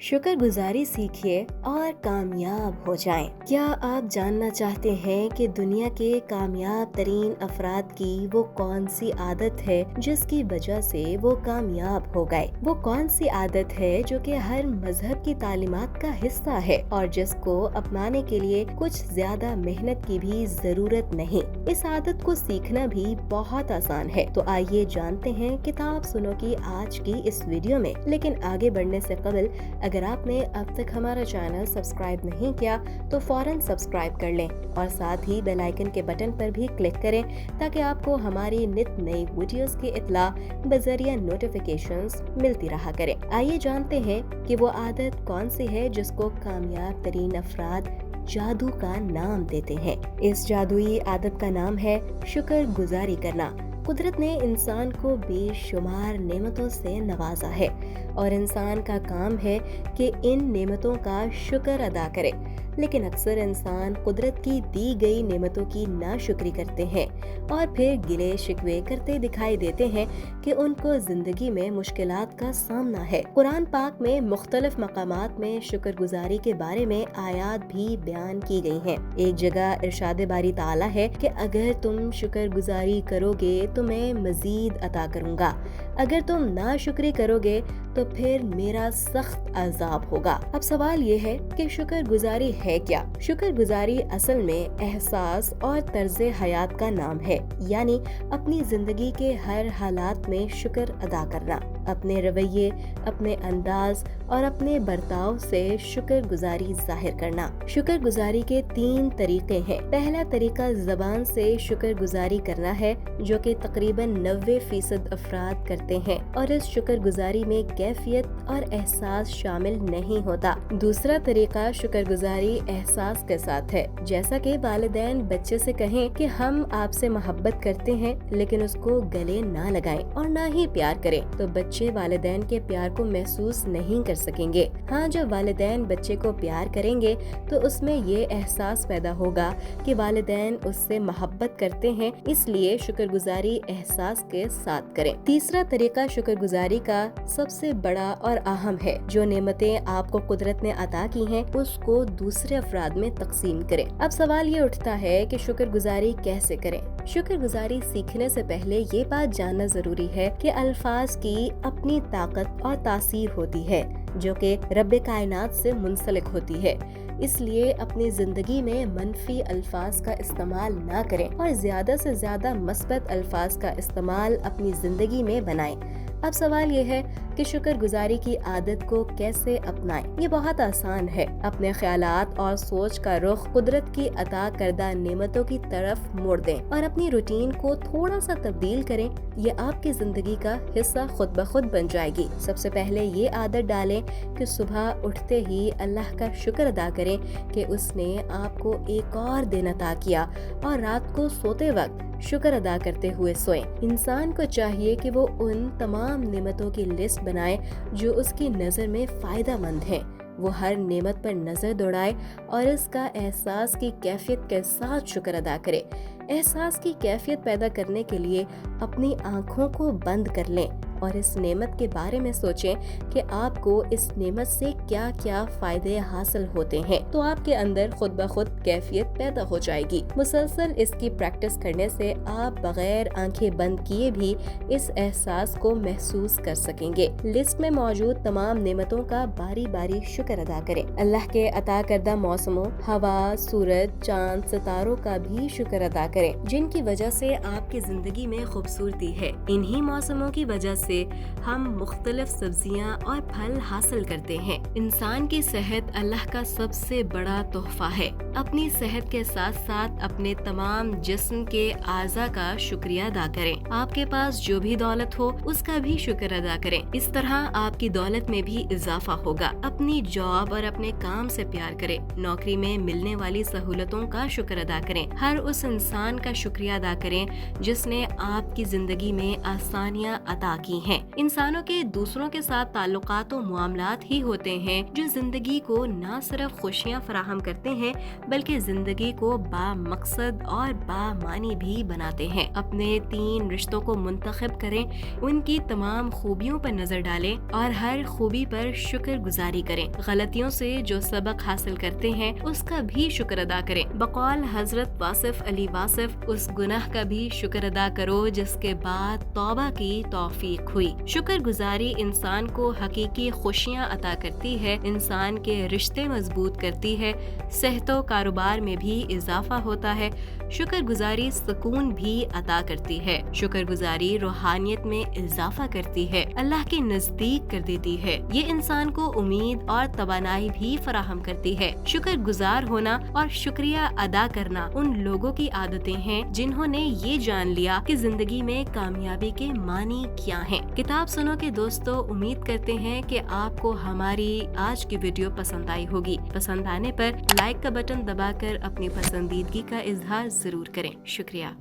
शुक्र गुजारी सीखिए और कामयाब हो जाएं। क्या आप जानना चाहते हैं कि दुनिया के कामयाब तरीन अफराद की वो कौन सी आदत है जिसकी वजह से वो कामयाब हो गए? वो कौन सी आदत है जो कि हर मजहब की तालीमात का हिस्सा है और जिसको अपनाने के लिए कुछ ज्यादा मेहनत की भी जरूरत नहीं। इस आदत को सीखना भी बहुत आसान है। तो आइए जानते हैं किताब सुनो की आज की इस वीडियो में। लेकिन आगे बढ़ने से कबल अगर आपने अब तक हमारा चैनल सब्सक्राइब नहीं किया तो फौरन सब्सक्राइब कर लें और साथ ही बेल आइकन के बटन पर भी क्लिक करें ताकि आपको हमारी नित नई वीडियोस की इत्तला बजरिया नोटिफिकेशंस मिलती रहा करें। आइए जानते हैं कि वो आदत कौन सी है जिसको कामयाब तरीन अफराद जादू का नाम देते हैं। इस जादुई आदत का नाम है शुक्र गुजारी करना। कुदरत ने इंसान को बेशुमार नेमतों से नवाजा है और इंसान का काम है कि इन नेमतों का शुक्र अदा करे। लेकिन अक्सर इंसान कुदरत की दी गई नेमतों की नाशुक्री करते हैं और फिर गिले शिकवे करते दिखाई देते हैं कि उनको जिंदगी में मुश्किलात का सामना है। कुरान पाक में मुख्तलिफ मकामात में शुक्रगुजारी के बारे में आयात भी बयान की गई हैं। एक जगह इरशाद बारी ताला है कि अगर तुम शुक्रगुजारी करोगे तो मैं मजीद अता करूंगा, अगर तुम नाशुक्री करोगे तो फिर मेरा सख्त अजाब होगा। अब सवाल ये है कि शुक्रगुजारी है क्या? शुक्रगुजारी असल में एहसास और तर्ज़े हयात का नाम है, यानी अपनी जिंदगी के हर हालात में शुक्र अदा करना, अपने रवैये, अपने अंदाज और अपने बर्ताव से शुक्रगुजारी जाहिर करना। शुक्रगुजारी के 3 तरीके हैं। पहला तरीका ज़बान से शुक्रगुजारी करना है जो कि तकरीबन 90% अफराद करते हैं और इस शुक्रगुजारी में कैफियत और एहसास शामिल नहीं होता। दूसरा तरीका शुक्रगुजारी एहसास के साथ है, जैसा कि वालिदैन बच्चे से कहें कि हम आपसे मोहब्बत करते हैं लेकिन उसको गले ना लगाएं और ना ही प्यार करें, तो बच्चे वालिदैन के प्यार को महसूस नहीं कर सकेंगे। हाँ, जब वालिदैन बच्चे को प्यार करेंगे तो उसमें ये एहसास पैदा होगा कि वालिदैन उससे मोहब्बत करते हैं, इसलिए शुक्रगुजारी एहसास के साथ करें। तीसरा तरीका शुक्रगुजारी का सबसे बड़ा और अहम है, जो नेमतें आपको कुदरत ने अता की हैं उसको दूसरे अफराद में तकसीम करें। अब सवाल ये उठता है कि शुक्रगुजारी कैसे करें? शुक्रगुजारी सीखने से पहले ये बात जानना जरूरी है कि अल्फाज की अपनी ताकत और तासीर होती है जो कि रब्बे कायनात से मुंसलिक होती है। इसलिए अपनी जिंदगी में मनफी अल्फाज का इस्तेमाल ना करें और ज्यादा से ज्यादा मस्बत अल्फाज का इस्तेमाल अपनी जिंदगी में बनाएं। अब सवाल ये है कि शुक्रगुजारी की आदत को कैसे अपनाएं? ये बहुत आसान है। अपने ख्यालात और सोच का रुख कुदरत की अता करदा नेमतों की तरफ मोड़ दें और अपनी रूटीन को थोड़ा सा तब्दील करें। ये आपकी जिंदगी का हिस्सा खुद ब खुद बन जाएगी। सबसे पहले ये आदत डालें कि सुबह उठते ही अल्लाह का शुक्र अदा करें कि उसने आपको एक और दिन अता किया और रात को सोते वक्त शुक्र अदा करते हुए सोएं। इंसान को चाहिए कि वो उन तमाम नेमतों की लिस्ट बनाए जो उसकी नजर में फायदा मंद हैं। वो हर नेमत पर नजर दौड़ाए और इसका एहसास की कैफियत के साथ शुक्र अदा करे। एहसास की कैफियत पैदा करने के लिए अपनी आँखों को बंद कर लें और इस नेमत के बारे में सोचें कि आपको इस नेमत से क्या क्या फायदे हासिल होते हैं, तो आपके अंदर खुद ब खुद कैफियत पैदा हो जाएगी। मुसलसल इसकी प्रैक्टिस करने से आप बगैर आंखें बंद किए भी इस एहसास को महसूस कर सकेंगे। लिस्ट में मौजूद तमाम नेमतों का बारी बारी शुक्र अदा करें। अल्लाह के अता करदा मौसमों, हवा, सूरज, चांद, सितारों का भी शुक्र अदा करें जिनकी वजह से आपकी जिंदगी में खूबसूरती है। इन्हीं मौसमों की वजह से हम मुख्तलिफ सब्जियां और फल हासिल करते हैं। इंसान की सेहत अल्लाह का सबसे बड़ा तोहफा है। अपनी सेहत के साथ साथ अपने तमाम जिस्म के आज़ा का शुक्रिया अदा करें। आपके पास जो भी दौलत हो उसका भी शुक्र अदा करें। इस तरह आपकी दौलत में भी इजाफा होगा। अपनी जॉब और अपने काम से प्यार करें। नौकरी में मिलने वाली सहूलतों का शुक्र अदा करें। हर उस इंसान का शुक्रिया अदा करें जिसने आपकी जिंदगी में आसानियाँ अता की हैं। इंसानों के दूसरों के साथ ताल्लुकात और मामलात ही होते हैं जो जिंदगी को न सिर्फ खुशियाँ फराहम करते हैं बल्कि जिंदगी को बामकसद और बामानी भी बनाते हैं। अपने 3 रिश्तों को मुंतखब करें, उनकी तमाम खूबियों पर नजर डालें और हर खूबी पर शुक्र गुजारी करें। गलतियों से जो सबक हासिल करते हैं उसका भी शुक्र अदा करें। बकौल हजरत वासिफ अली वासिफ, उस गुनाह का भी शुक्र अदा करो जिसके बाद तौबा की तौफीक हुई। शुक्र गुजारी इंसान को हकीकी खुशियाँ अता करती है, इंसान के रिश्ते मजबूत करती है, सेहतो कारोबार में भी इजाफा होता है। शुक्र गुजारी सुकून भी अता करती है। शुक्र गुजारी रूहानियत में इजाफा करती है, अल्लाह के नजदीक कर देती है। ये इंसान को उम्मीद और तवानाई भी फराहम करती है। शुक्र गुजार होना और शुक्रिया अदा करना उन लोगों की आदतें हैं जिन्होंने ये जान लिया कि जिंदगी में कामयाबी के मानी क्या हैं। किताब सुनो के दोस्तों, उम्मीद करते हैं कि आपको हमारी आज की वीडियो पसंद आई होगी। पसंद आने पर लाइक का बटन दबाकर अपनी पसंदीदगी का इजहार जरूर करें। शुक्रिया।